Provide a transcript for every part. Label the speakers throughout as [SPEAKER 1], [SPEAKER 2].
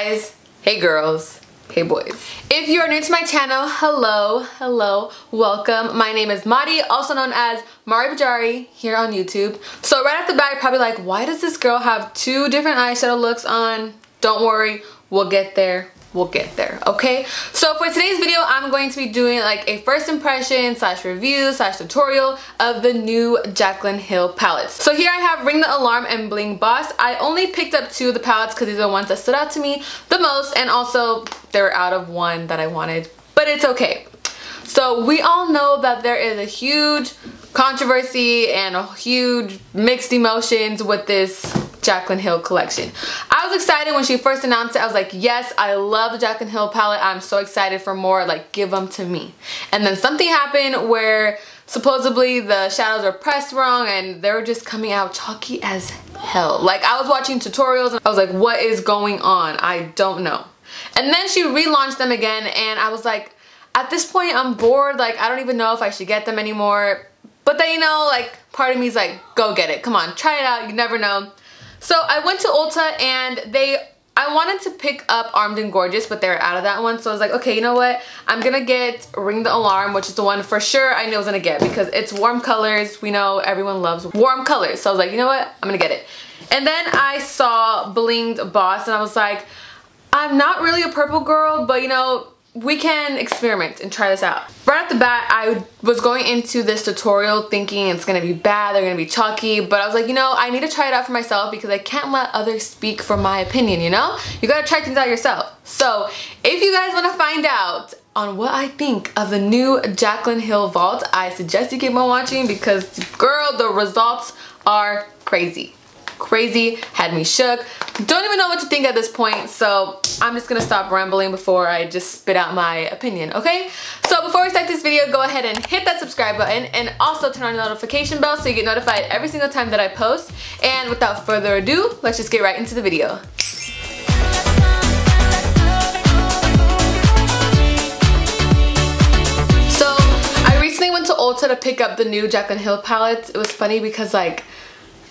[SPEAKER 1] guys, hey girls, hey boys. If you are new to my channel, hello, welcome. My name is Mari, also known as MariiiBajariii here on YouTube. So right off the bat, you're probably like, why does this girl have two different eyeshadow looks on? Don't worry, we'll get there. Okay? So for today's video, I'm going to be doing like a first impression / review / tutorial of the new JACLYN Hill palettes. So here I have Ring the Alarm and Bling Boss. I only picked up two of the palettes because these are the ones that stood out to me the most, and also they were out of one that I wanted, but it's okay. So we all know that there is a huge controversy and a huge mixed emotions with this JACLYN Hill collection. I was excited when she first announced it. I was like, yes, I love the JACLYN Hill palette. I'm so excited for more, like give them to me. And then something happened where supposedly the shadows are pressed wrong and they're just coming out chalky as hell. Like I was watching tutorials and I was like, what is going on? I don't know. And then she relaunched them again and I was like, at this point I'm bored. Like I don't even know if I should get them anymore. But then, you know, like part of me is like, go get it. Come on, try it out. You never know. So I went to Ulta and I wanted to pick up Armed and Gorgeous, but they were out of that one. So I was like, okay, you know what? I'm gonna get Ring the Alarm, which is the one for sure I knew I was gonna get because it's warm colors. We know everyone loves warm colors. So I was like, you know what? I'm gonna get it. And then I saw Blinged Boss and I was like, I'm not really a purple girl, but you know, we can experiment and try this out. Right off the bat, I was going into this tutorial thinking it's gonna be bad, they're gonna be chalky, but I was like, you know, I need to try it out for myself because I can't let others speak for my opinion, you know? You gotta try things out yourself. So, if you guys wanna find out on what I think of the new JACLYN Hill Vault, I suggest you keep on watching because, girl, the results are crazy. Crazy, had me shook. Don't even know what to think at this point, so I'm just gonna stop rambling before I just spit out my opinion, okay? So before we start this video, go ahead and hit that subscribe button and also turn on the notification bell so you get notified every single time that I post. And without further ado, let's just get right into the video. So I recently went to Ulta to pick up the new JACLYN Hill palettes. It was funny because like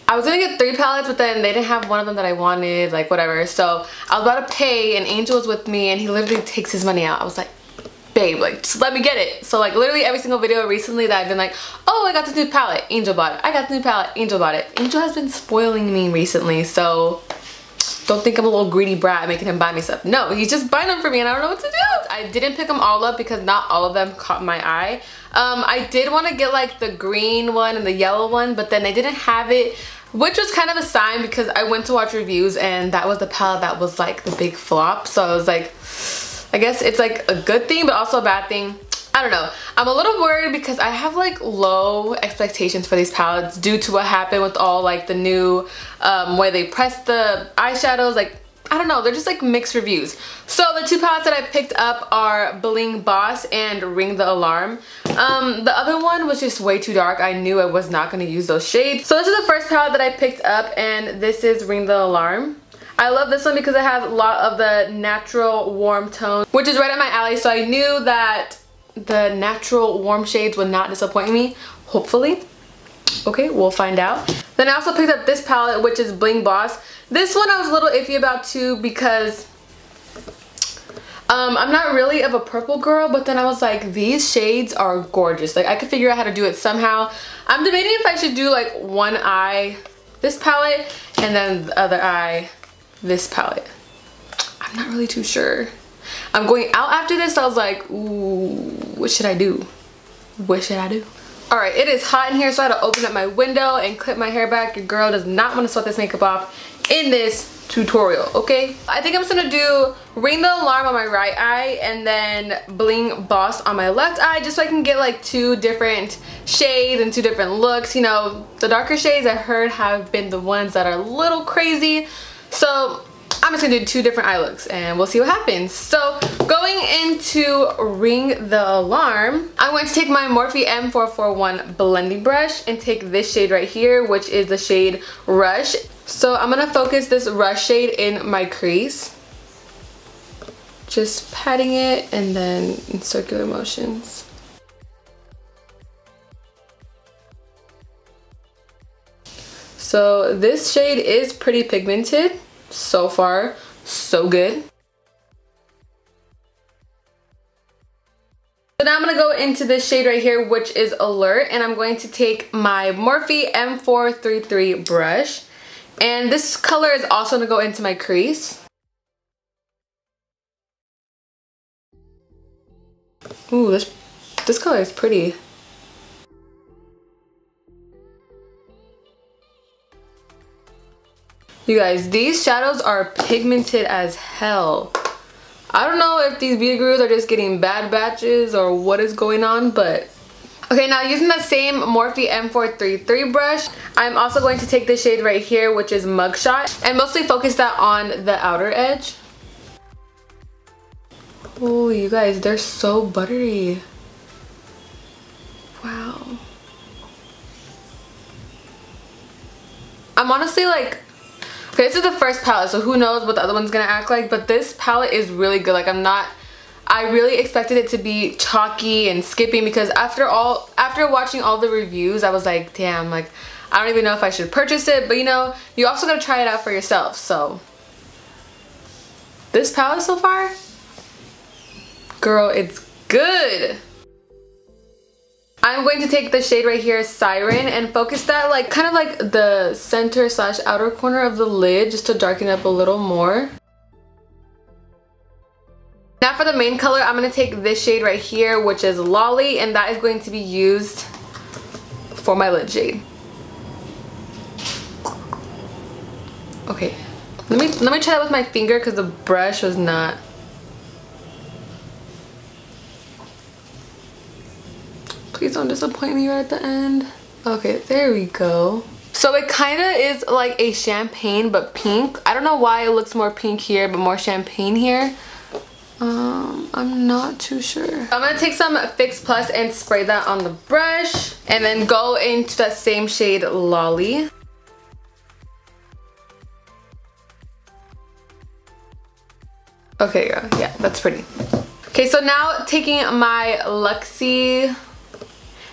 [SPEAKER 1] I was gonna get 3 palettes, but then they didn't have one of them that I wanted, like whatever. So I was about to pay and Angel was with me and he literally takes his money out. I was like, babe, like just let me get it. So like literally every single video recently that I've been like, oh, I got this new palette, Angel bought it. I got the new palette, Angel bought it. Angel has been spoiling me recently, so don't think I'm a little greedy brat making him buy me stuff. No, he's just buying them for me and I don't know what to do. I didn't pick them all up because not all of them caught my eye. I did want to get like the green one and the yellow one, but then they didn't have it, which was kind of a sign because I went to watch reviews and that was the palette that was like the big flop. So I was like, I guess it's like a good thing but also a bad thing. I don't know. I'm a little worried because I have like low expectations for these palettes due to what happened with all like the new way they press the eyeshadows. Like I don't know, they're just like mixed reviews. So the 2 palettes that I picked up are Bling Boss and Ring the Alarm. The other one was just way too dark. I knew I was not going to use those shades. So this is the first palette that I picked up and this is Ring the Alarm. I love this one because it has a lot of the natural warm tone, which is right up my alley. So I knew that the natural warm shades would not disappoint me, hopefully. Okay, we'll find out. Then I also picked up this palette, which is Bling Boss. This one I was a little iffy about too because I'm not really of a purple girl, but then I was like, these shades are gorgeous. Like I could figure out how to do it somehow. I'm debating if I should do like one eye this palette and then the other eye this palette. I'm not really too sure. I'm going out after this, so I was like, ooh, what should I do? What should I do? Alright, it is hot in here, so I had to open up my window and clip my hair back. Your girl does not want to sweat this makeup off in this tutorial, okay? I think I'm just gonna do Ring the Alarm on my right eye and then Bling Boss on my left eye, just so I can get like 2 different shades and 2 different looks. You know, the darker shades I heard have been the ones that are a little crazy. So I'm just gonna do 2 different eye looks and we'll see what happens. So going into Ring the Alarm, I'm going to take my Morphe M441 blending brush and take this shade right here, which is the shade Rush. So I'm gonna focus this Rush shade in my crease, just patting it and then in circular motions. So this shade is pretty pigmented. So far, so good. So now I'm going to go into this shade right here, which is Alert, and I'm going to take my Morphe M433 brush, and this color is also going to go into my crease. Ooh, this color is pretty. You guys, these shadows are pigmented as hell. I don't know if these beauty gurus are just getting bad batches or what is going on, but... Okay, now using the same Morphe M433 brush, I'm also going to take this shade right here, which is Mugshot, and mostly focus that on the outer edge. Oh, you guys, they're so buttery. Wow. I'm honestly like... Okay, this is the first palette, so who knows what the other one's gonna act like, but this palette is really good. Like, I really expected it to be chalky and skipping, because after watching all the reviews, I was like, damn, like, I don't even know if I should purchase it, but you know, you also gotta try it out for yourself. So this palette so far, girl, it's good. I'm going to take the shade right here, Siren, and focus that like kind of like the center / outer corner of the lid, just to darken up a little more. Now for the main color, I'm going to take this shade right here, which is Lolly, and that is going to be used for my lid shade. Okay, let me try that with my finger, because the brush was not... Please don't disappoint me right at the end. Okay, there we go. So it kind of is like a champagne but pink. I don't know why it looks more pink here but more champagne here. I'm not too sure. I'm gonna take some Fix Plus and spray that on the brush, and then go into that same shade, Lolly. Okay, yeah, that's pretty. Okay, so now taking my Luxie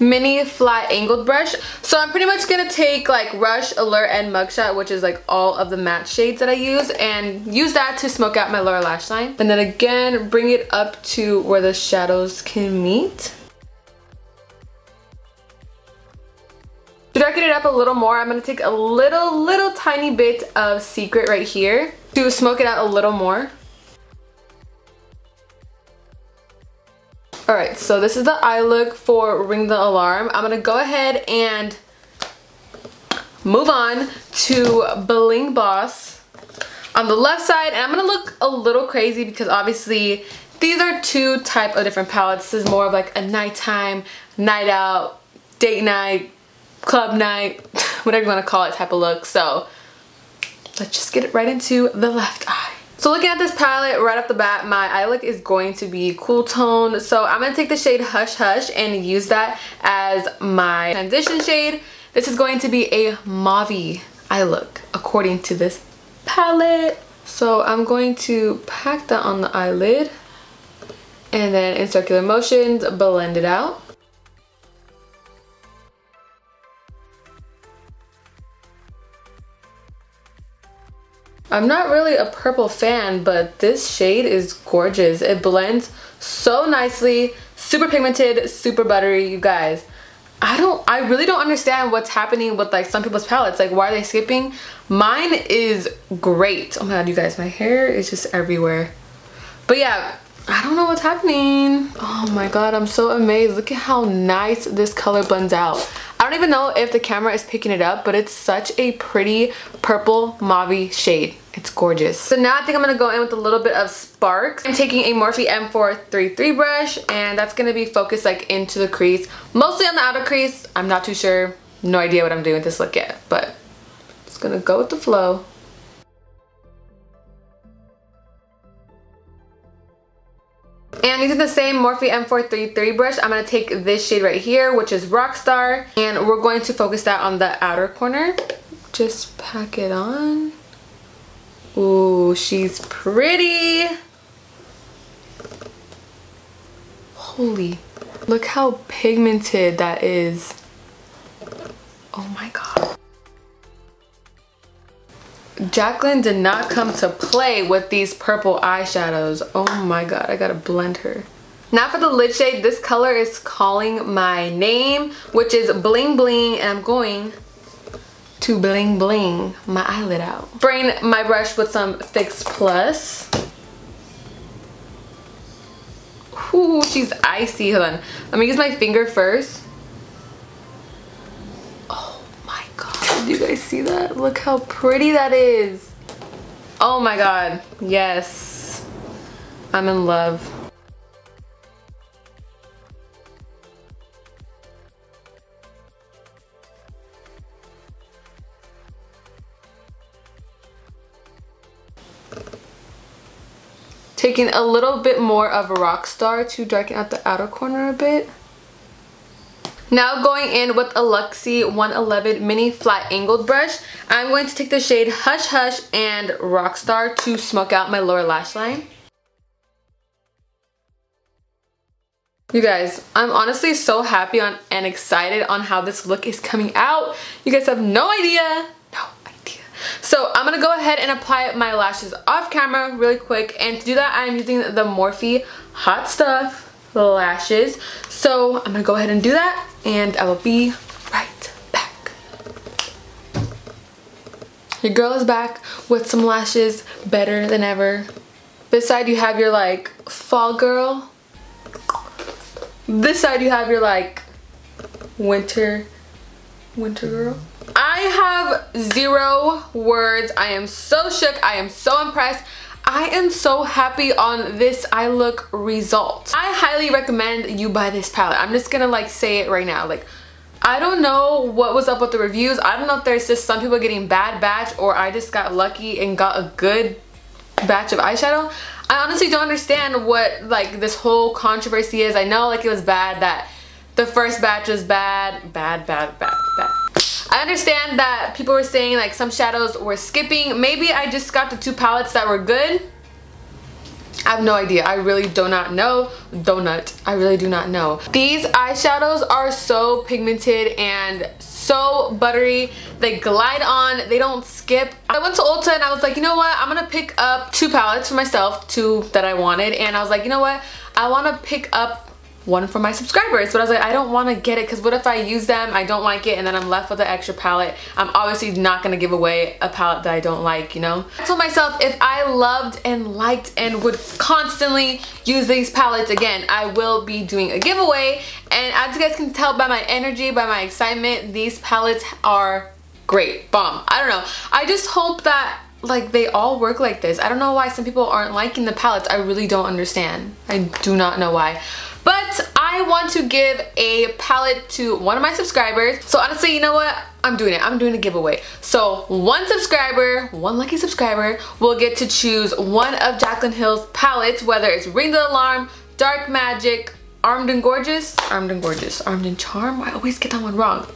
[SPEAKER 1] mini flat angled brush. So I'm pretty much gonna take like Rush, Alert, and Mugshot, which is like all of the matte shades that I use, and use that to smoke out my lower lash line. And then again, bring it up to where the shadows can meet. To darken it up a little more, I'm gonna take a little tiny bit of Secret right here to smoke it out a little more. Alright, so this is the eye look for Ring the Alarm. I'm gonna go ahead and move on to Bling Boss on the left side, and I'm gonna look a little crazy because obviously these are two type of different palettes. This is more of like a nighttime, night out, date night, club night, whatever you want to call it type of look. So let's just get it right into the left eye. So looking at this palette right off the bat, my eye look is going to be cool tone. So I'm going to take the shade Hush Hush and use that as my transition shade. This is going to be a mauve eye look according to this palette. So I'm going to pack that on the eyelid and then in circular motions blend it out. I'm not really a purple fan, but this shade is gorgeous. It blends so nicely, super pigmented, super buttery, you guys. I really don't understand what's happening with like some people's palettes. Like, why are they skipping? Mine is great. Oh my god, you guys, my hair is just everywhere. But yeah, I don't know what's happening. Oh my god, I'm so amazed. Look at how nice this color blends out. I don't even know if the camera is picking it up, but it's such a pretty purple mauve shade. It's gorgeous. So now I think I'm going to go in with a little bit of sparks. I'm taking a Morphe M433 brush, and that's going to be focused like into the crease. Mostly on the outer crease. I'm not too sure. No idea what I'm doing with this look yet, but just going to go with the flow. And using the same Morphe M433 brush, I'm going to take this shade right here, which is Rockstar, and we're going to focus that on the outer corner. Just pack it on. Ooh, she's pretty. Holy, look how pigmented that is. Oh my god. JACLYN did not come to play with these purple eyeshadows. Oh my god, I gotta blend her. Now for the lid shade, this color is calling my name, which is Bling Bling, and I'm going to bling bling my eyelid out. Spraying my brush with some Fix Plus. Ooh, she's icy. Hold on. Let me use my finger first. Oh my god. Do you guys see that? Look how pretty that is. Oh my god. Yes. I'm in love. Taking a little bit more of Rockstar to darken out the outer corner a bit. Now going in with a Luxie 111 mini flat angled brush, I'm going to take the shade Hush Hush and Rockstar to smoke out my lower lash line. You guys, I'm honestly so happy and excited on how this look is coming out. You guys have no idea. So I'm gonna go ahead and apply my lashes off camera really quick, and to do that I'm using the Morphe Hot Stuff lashes. So I'm gonna go ahead and do that, and I will be right back. Your girl is back with some lashes better than ever. This side you have your like fall girl. This side you have your like winter girl. I have zero words. I am so shook. I am so impressed. I am so happy on this eye look result. I highly recommend you buy this palette. I'm just gonna like say it right now. Like, I don't know what was up with the reviews. I don't know if there's just some people getting bad batch, or I just got lucky and got a good batch of eyeshadow. I honestly don't understand what like this whole controversy is. I know like it was bad that the first batch was bad. I understand that people were saying like some shadows were skipping. Maybe I just got the two palettes that were good. I have no idea. I really do not know. I really do not know. These eyeshadows are so pigmented and so buttery. They glide on. They don't skip. I went to Ulta and I was like, you know what? I'm gonna pick up two palettes for myself, two that I wanted. And I was like, you know what? I want to pick up one for my subscribers, but I was like, I don't want to get it because what if I use them, I don't like it, and then I'm left with an extra palette. I'm obviously not going to give away a palette that I don't like, you know? I told myself if I loved and liked and would constantly use these palettes again, I will be doing a giveaway. And as you guys can tell by my energy, by my excitement, these palettes are great. Bomb. I don't know. I just hope that like they all work like this. I don't know why some people aren't liking the palettes. I really don't understand. I do not know why. But I want to give a palette to one of my subscribers. So honestly, you know what? I'm doing it. I'm doing a giveaway. So one subscriber, one lucky subscriber, will get to choose one of JACLYN Hill's palettes, whether it's Ring the Alarm, Dark Magic, Armed and Gorgeous, Armed and Charm. I always get that one wrong.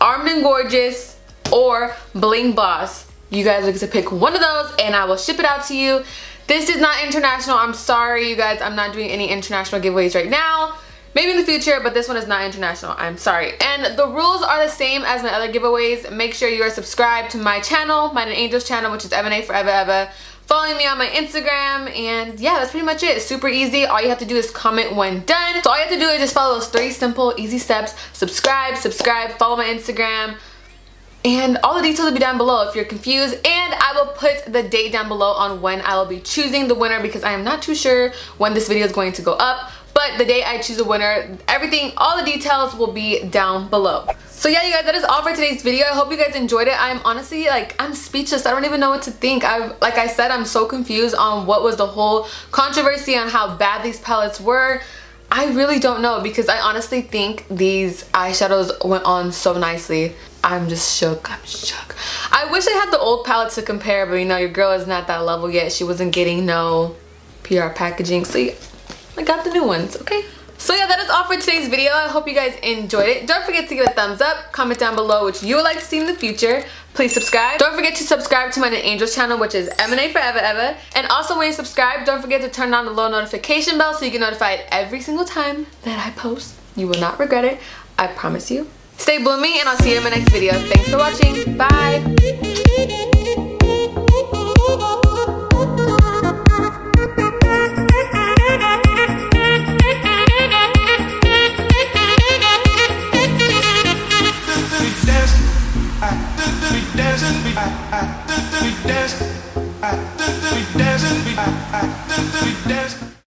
[SPEAKER 1] Armed and Gorgeous or Bling Boss. You guys will get to pick one of those and I will ship it out to you. This is not international. I'm sorry, you guys. I'm not doing any international giveaways right now. Maybe in the future, but this one is not international. I'm sorry. And the rules are the same as my other giveaways. Make sure you are subscribed to my channel, Mine and Angel's channel, which is M&A Forever Ever. Following me on my Instagram, and yeah, that's pretty much it. It's super easy. All you have to do is comment when done. So all you have to do is just follow those 3 simple, easy steps. Subscribe, follow my Instagram. And all the details will be down below if you're confused, and I will put the date down below on when I will be choosing the winner, because I am not too sure when this video is going to go up, but the day I choose a winner, everything, all the details will be down below. So yeah, you guys, that is all for today's video. I hope you guys enjoyed it. I'm honestly like, I'm speechless. I don't even know what to think. Like I said, I'm so confused on what was the whole controversy on how bad these palettes were. I really don't know, because I honestly think these eyeshadows went on so nicely. I'm just shook. I'm shook. I wish I had the old palettes to compare, but you know, your girl isn't at that level yet. She wasn't getting no PR packaging, so yeah, I got the new ones, okay? So yeah, that is all for today's video. I hope you guys enjoyed it. Don't forget to give it a thumbs up. Comment down below which you would like to see in the future. Please subscribe. Don't forget to subscribe to Mine and Angel's channel, which is M&A Forever Ever. And also when you subscribe, don't forget to turn on the little notification bell so you get notified every single time that I post. You will not regret it. I promise you. Stay blooming, and I'll see you in my next video. Thanks for watching. Bye.
[SPEAKER 2] We dance.